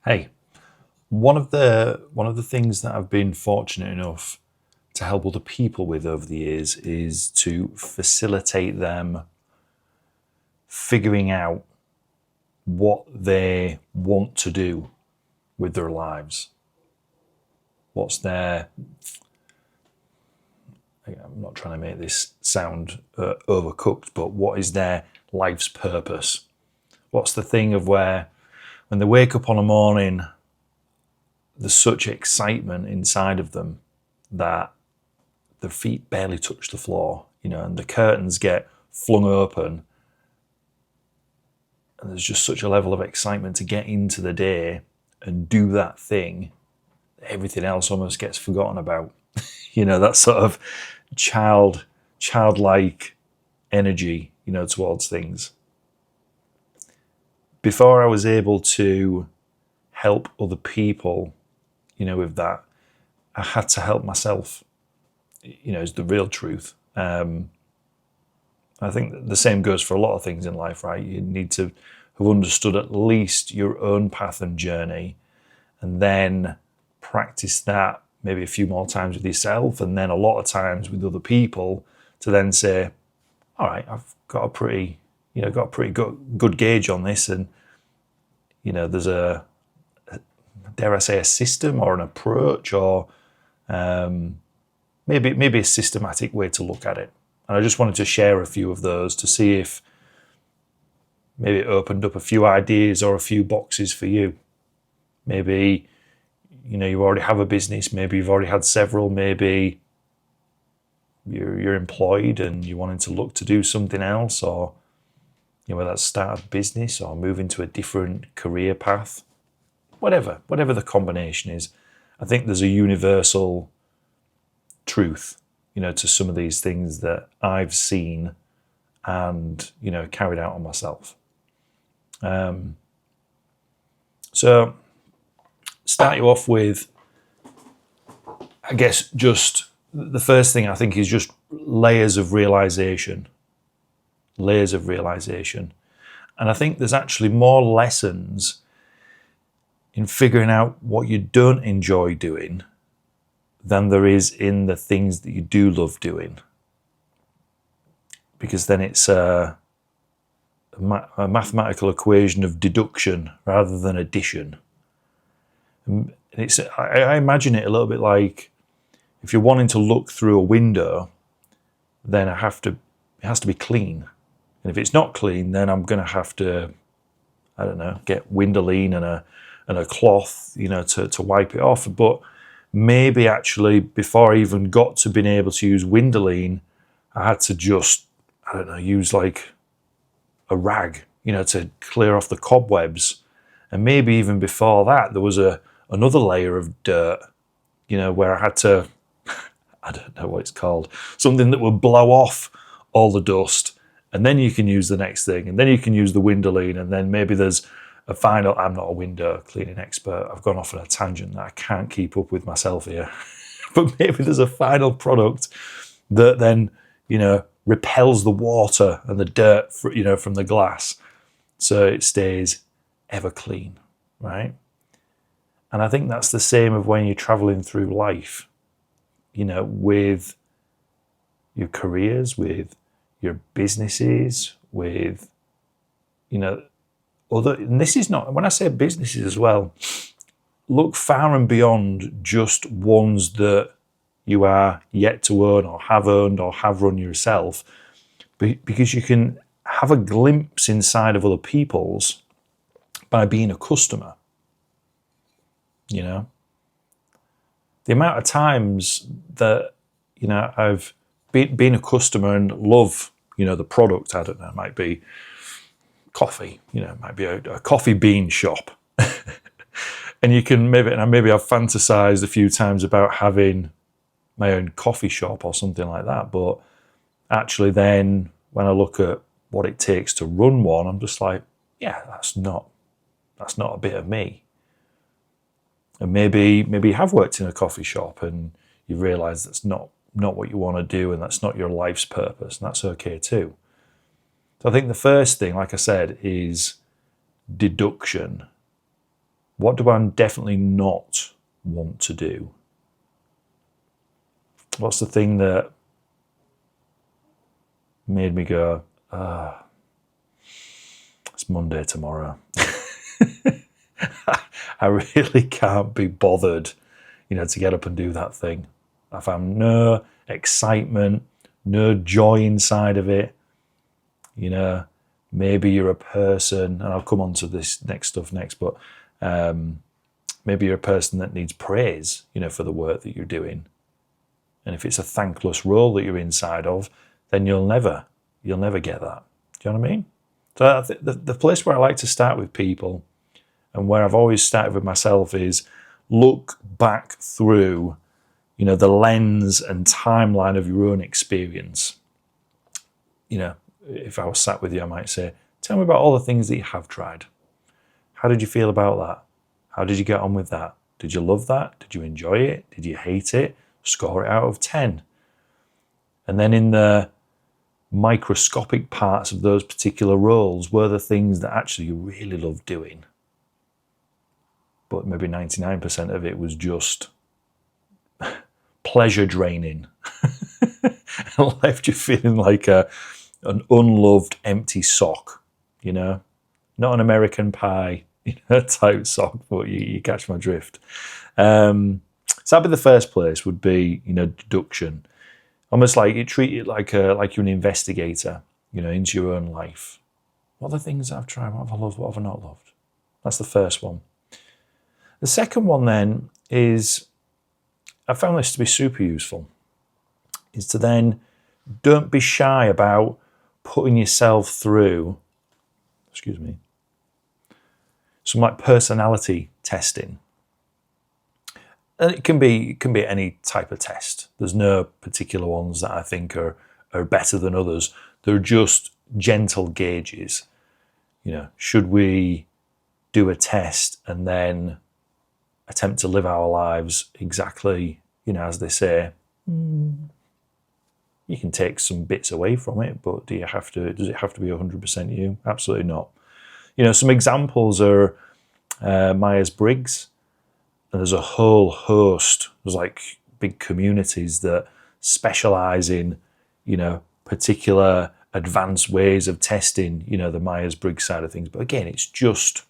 Hey, one of the things that I've been fortunate enough to help other people with over the years is to facilitate them figuring out what they want to do with their lives. What's their I'm not trying to make this sound overcooked, but what is their life's purpose? What's the thing of where when they wake up on a morning, there's such excitement inside of them that their feet barely touch the floor, and the curtains get flung open. And there's just such a level of excitement to get into the day and do that thing. Everything else almost gets forgotten about. That sort of childlike energy, towards things. Before I was able to help other people, with that, I had to help myself, is the real truth. I think the same goes for a lot of things in life, right? You need to have understood at least your own path and journey, and then practice that maybe a few more times with yourself, and then a lot of times with other people, to then say, all right, I've got a pretty good gauge on this, and there's a, dare I say, a system or an approach, or maybe a systematic way to look at it. And I just wanted to share a few of those to see if maybe it opened up a few ideas or a few boxes for you. Maybe, you already have a business, maybe you've already had several, maybe you're employed and you wanted to look to do something else, or whether that's start a business or move into a different career path, whatever the combination is. I think there's a universal truth, to some of these things that I've seen and, carried out on myself. So start you off with, I guess, just the first thing I think is just layers of realization. And I think there's actually more lessons in figuring out what you don't enjoy doing than there is in the things that you do love doing. Because then it's a mathematical equation of deduction rather than addition. And I imagine it a little bit like if you're wanting to look through a window, then it has to be clean. And if it's not clean, then I'm going to have to, get Windowline and a cloth, to wipe it off. But maybe actually before I even got to being able to use Windowline, I had to just, use like a rag, to clear off the cobwebs. And maybe even before that, there was another layer of dirt, where I had to, I don't know what it's called, something that would blow off all the dust. And then you can use the next thing. And then you can use the Windowline. And then maybe there's a final, I'm not a window cleaning expert. I've gone off on a tangent that I can't keep up with myself here. But maybe there's a final product that then, repels the water and the dirt, from the glass. So it stays ever clean, right? And I think that's the same of when you're traveling through life, with your careers, with your businesses, with, and this is not, when I say businesses as well, look far and beyond just ones that you are yet to own or have owned or have run yourself, because you can have a glimpse inside of other people's by being a customer. The amount of times that, I've been a customer and love, the product, I don't know, it might be coffee, it might be a coffee bean shop. And you can maybe I've fantasized a few times about having my own coffee shop or something like that. But actually then when I look at what it takes to run one, I'm just like, yeah, that's not a bit of me. And maybe you have worked in a coffee shop and you realize that's not what you want to do, and that's not your life's purpose, and that's okay too. So I think the first thing, like I said, is deduction. What do I definitely not want to do? What's the thing that made me go, it's Monday tomorrow. I really can't be bothered, to get up and do that thing. I found no excitement, no joy inside of it. Maybe you're a person, and I'll come on to this stuff next, but maybe you're a person that needs praise, for the work that you're doing. And if it's a thankless role that you're inside of, then you'll never get that. Do you know what I mean? So the place where I like to start with people, and where I've always started with myself, is look back through, the lens and timeline of your own experience. If I was sat with you, I might say, tell me about all the things that you have tried. How did you feel about that? How did you get on with that? Did you love that? Did you enjoy it? Did you hate it? Score it out of 10. And then in the microscopic parts of those particular roles were the things that actually you really loved doing. But maybe 99% of it was just pleasure draining and left you feeling like an unloved empty sock, not an American Pie type sock, but you catch my drift. So that'd be the first place, would be deduction. Almost like you treat it like you're an investigator, into your own life. What are the things I've tried? What have I loved? What have I not loved? That's the first one. The second one then is, I found this to be super useful, is to then don't be shy about putting yourself through, some like personality testing. And it can be any type of test. There's no particular ones that I think are better than others. They're just gentle gauges. Should we do a test and then attempt to live our lives exactly, as they say? You can take some bits away from it, but does it have to be 100% you? Absolutely not. Some examples are Myers-Briggs. And there's a whole host. There's like big communities that specialize in, particular advanced ways of testing, the Myers-Briggs side of things. But again, it's just,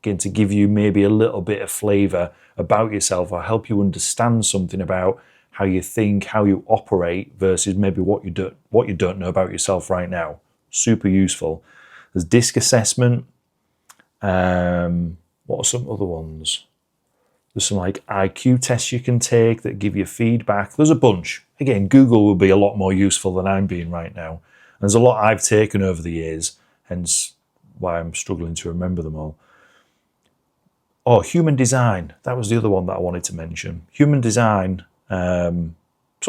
to give you maybe a little bit of flavor about yourself, or help you understand something about how you think, how you operate, versus maybe what you don't know about yourself right now. Super useful. There's DISC assessment. What are some other ones? There's some like IQ tests you can take that give you feedback. There's a bunch. Again, Google will be a lot more useful than I'm being right now. And there's a lot I've taken over the years, hence why I'm struggling to remember them all. Oh, human design. That was the other one that I wanted to mention. Human design, some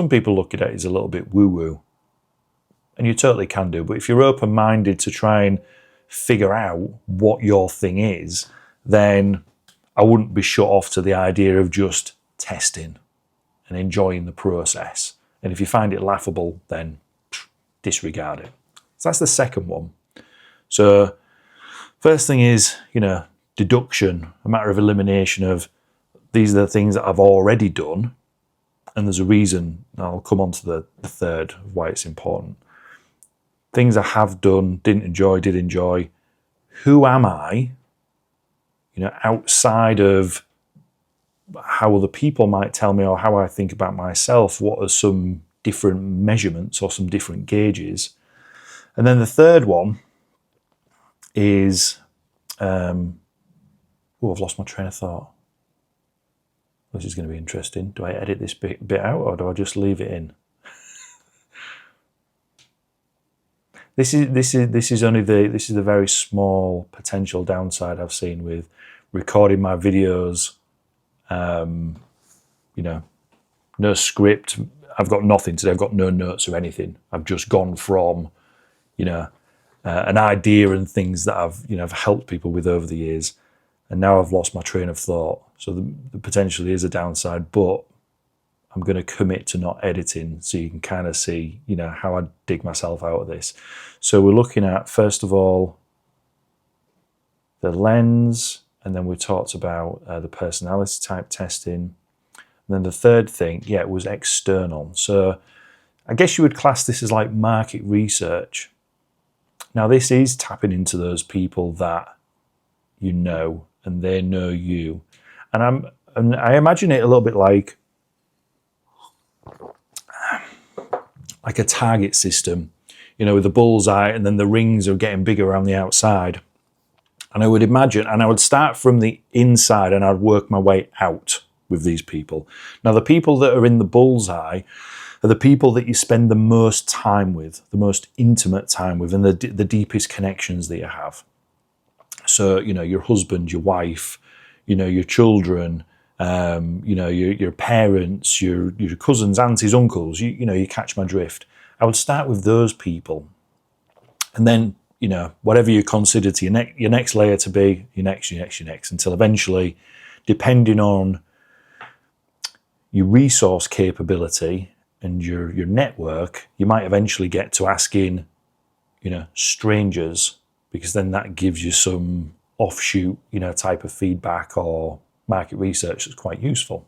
people look at it as a little bit woo-woo. And you totally can do. But if you're open-minded to try and figure out what your thing is, then I wouldn't be shut off to the idea of just testing and enjoying the process. And if you find it laughable, then disregard it. So that's the second one. So first thing is, deduction, a matter of elimination of these are the things that I've already done. And there's a reason, and I'll come on to the third of why it's important. Things I have done, didn't enjoy, did enjoy. Who am I? Outside of how other people might tell me or how I think about myself, what are some different measurements or some different gauges? And then the third one is, I've lost my train of thought. This is going to be interesting. Do I edit this bit out, or do I just leave it in? This is the very small potential downside I've seen with recording my videos. No script. I've got nothing today. I've got no notes or anything. I've just gone from, an idea and things that I've helped people with over the years, and now I've lost my train of thought. So the potentially is a downside, but I'm going to commit to not editing, so you can kind of see, how I dig myself out of this. So we're looking at, first of all, the lens, And then we talked about the personality type testing. And then the third thing, was external. So I guess you would class this as like market research. Now, this is tapping into those people that you know and they know you. And I imagine it a little bit like a target system, with a bullseye, and then the rings are getting bigger around the outside. And I would imagine, and I would start from the inside and I'd work my way out with these people. Now, the people that are in the bullseye are the people that you spend the most time with, the most intimate time with, and the deepest connections that you have. So, your husband, your wife, your children, your parents, your cousins, aunties, uncles, you catch my drift. I would start with those people. And then, whatever you consider to your next layer to be, your next, until eventually, depending on your resource capability and your network, you might eventually get to asking, strangers, because then that gives you some offshoot, type of feedback or market research that's quite useful.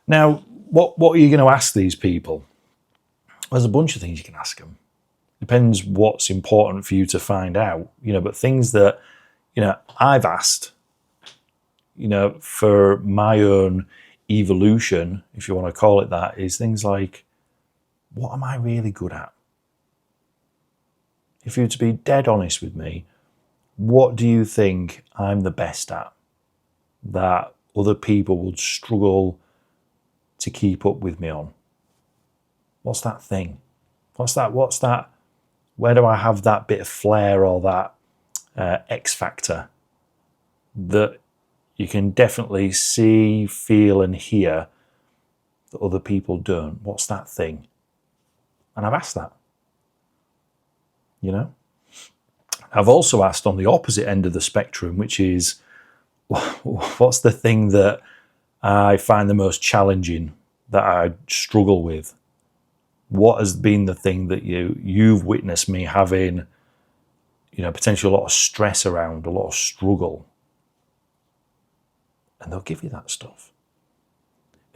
Now, what are you going to ask these people? There's a bunch of things you can ask them. Depends what's important for you to find out, but things that, I've asked, for my own evolution, if you want to call it that, is things like, what am I really good at? If you were to be dead honest with me, what do you think I'm the best at that other people would struggle to keep up with me on? What's that thing? What's that? Where do I have that bit of flair or that X factor that you can definitely see, feel, and hear that other people don't? What's that thing? And I've asked that. I've also asked on the opposite end of the spectrum, which is, what's the thing that I find the most challenging, that I struggle with? What has been the thing that you've witnessed me having, potentially a lot of stress around, a lot of struggle? And they'll give you that stuff.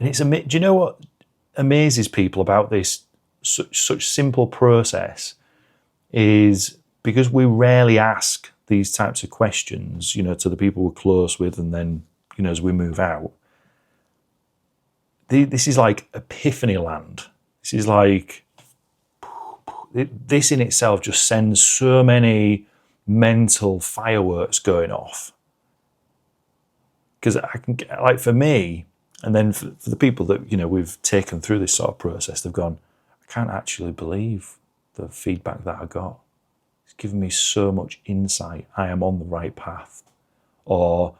And do you know what amazes people about this such simple process is because we rarely ask these types of questions, to the people we're close with, and then, as we move out. This is like epiphany land. This is like, this in itself just sends so many mental fireworks going off. Because I can, like, for me, and then for the people that, we've taken through this sort of process, they've gone, I can't actually believe the feedback that I got. It's given me so much insight. I am on the right path. Or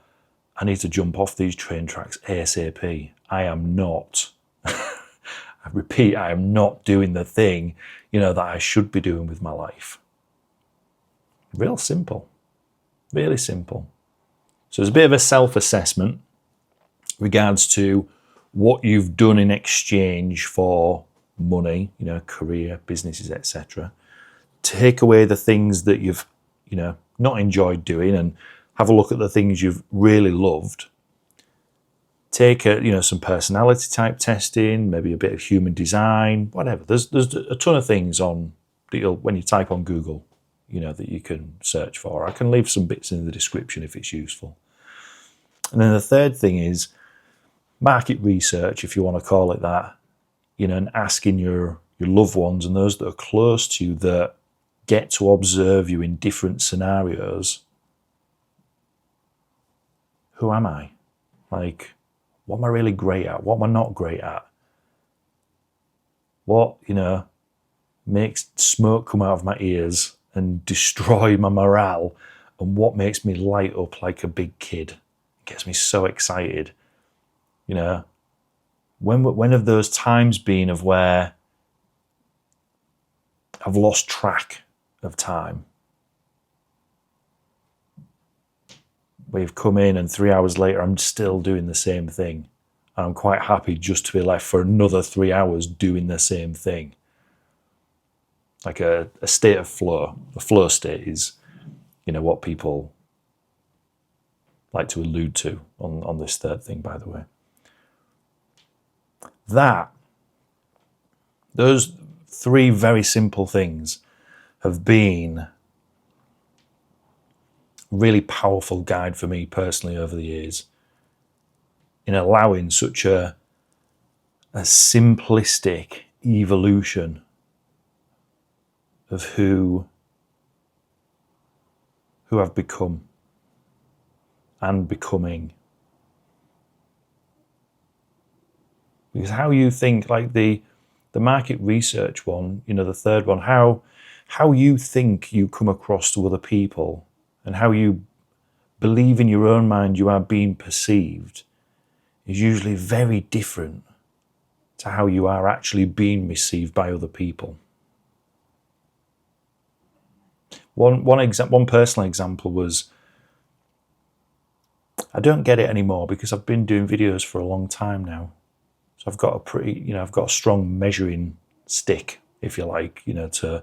I need to jump off these train tracks ASAP. I am not. I repeat, I am not doing the thing, that I should be doing with my life. Real simple. Really simple. So there's a bit of a self-assessment regards to what you've done in exchange for money, career, businesses, etc. Take away the things that you've, not enjoyed doing, and have a look at the things you've really loved. Take some personality type testing, maybe a bit of human design, whatever. There's a ton of things on that when you type on Google, that you can search for. I can leave some bits in the description if it's useful. And then the third thing is market research, if you want to call it that, and asking your loved ones and those that are close to you that get to observe you in different scenarios. Who am I? Like, what am I really great at? What am I not great at? What, makes smoke come out of my ears and destroy my morale? And what makes me light up like a big kid? It gets me so excited. When have those times been of where I've lost track of time? We've come in and 3 hours later, I'm still doing the same thing. And I'm quite happy just to be left for another 3 hours doing the same thing. Like a state of flow. The flow state is, what people like to allude to on this third thing, by the way. Those three very simple things have been a really powerful guide for me personally over the years in allowing such a simplistic evolution of who I've become and becoming. Because how you think, like the market research one, the third one, how you think you come across to other people and how you believe in your own mind you are being perceived is usually very different to how you are actually being received by other people. One personal example was, I don't get it anymore because I've been doing videos for a long time now. So I've got I've got a strong measuring stick, if you like, to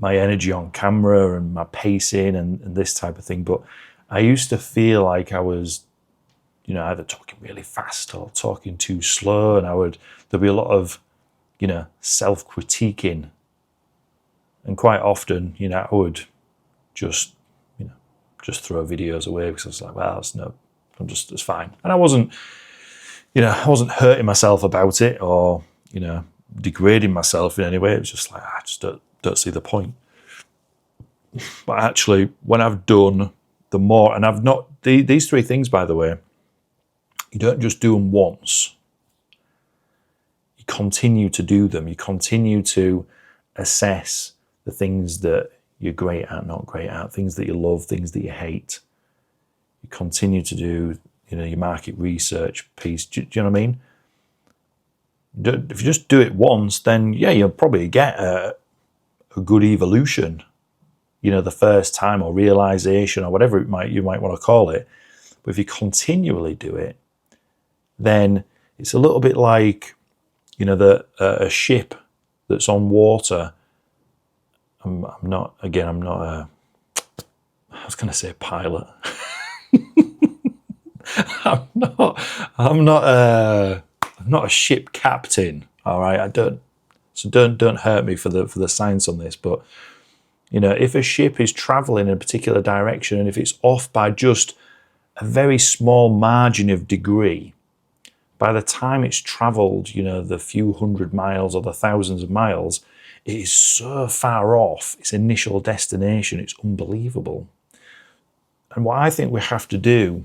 my energy on camera and my pacing and this type of thing. But I used to feel like I was, either talking really fast or talking too slow, and there'd be a lot of, self-critiquing. And quite often, I would just throw videos away because I was like, well, it's fine. And I wasn't hurting myself about it or, degrading myself in any way. It was just like, I just don't see the point. But actually, when I've done the more, and I've not, these three things, by the way, you don't just do them once. You continue to do them. You continue to assess the things that you're great at, not great at, things that you love, things that you hate. You continue to do, your market research piece. Do you know what I mean? If you just do it once, then yeah, you'll probably get a good evolution, the first time, or realization, or whatever you might want to call it. But if you continually do it, then it's a little bit like, a ship that's on water. I was going to say pilot. I'm not a ship captain. All right, don't hurt me for the science on this. But if a ship is traveling in a particular direction and if it's off by just a very small margin of degree, by the time it's traveled, the few hundred miles or the thousands of miles, it is so far off its initial destination, it's unbelievable. And what I think we have to do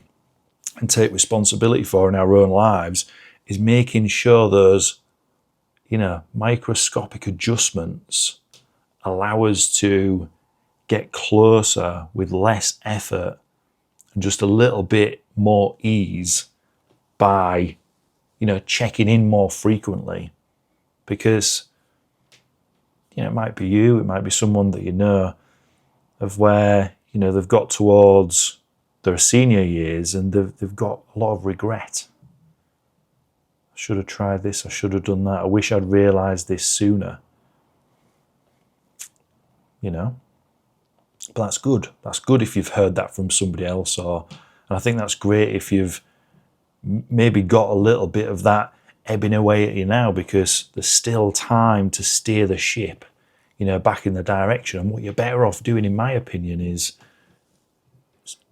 and take responsibility for in our own lives is making sure those, microscopic adjustments allow us to get closer with less effort and just a little bit more ease by, checking in more frequently. Because, it might be you, it might be someone that of where, they've got towards their senior years and they've got a lot of regret. I should have tried this, I should have done that, I wish I'd realised this sooner. But that's good. That's good if you've heard that from somebody else, and I think that's great if you've maybe got a little bit of that ebbing away at you now, because there's still time to steer the ship, back in the direction. And what you're better off doing, in my opinion, is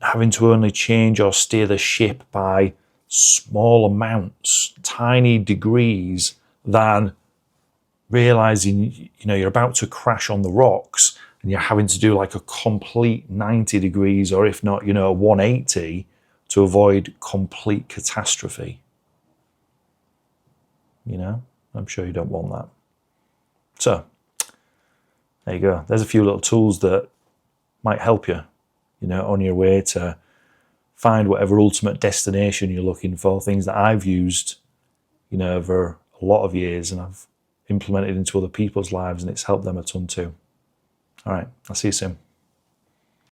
having to only change or steer the ship by small amounts, tiny degrees, than realizing, you're about to crash on the rocks and you're having to do like a complete 90 degrees, or if not, 180 to avoid complete catastrophe. I'm sure you don't want that. So there you go. There's a few little tools that might help you, on your way to find whatever ultimate destination you're looking for. Things that I've used, over a lot of years, and I've implemented into other people's lives, and it's helped them a ton too. All right, I'll see you soon.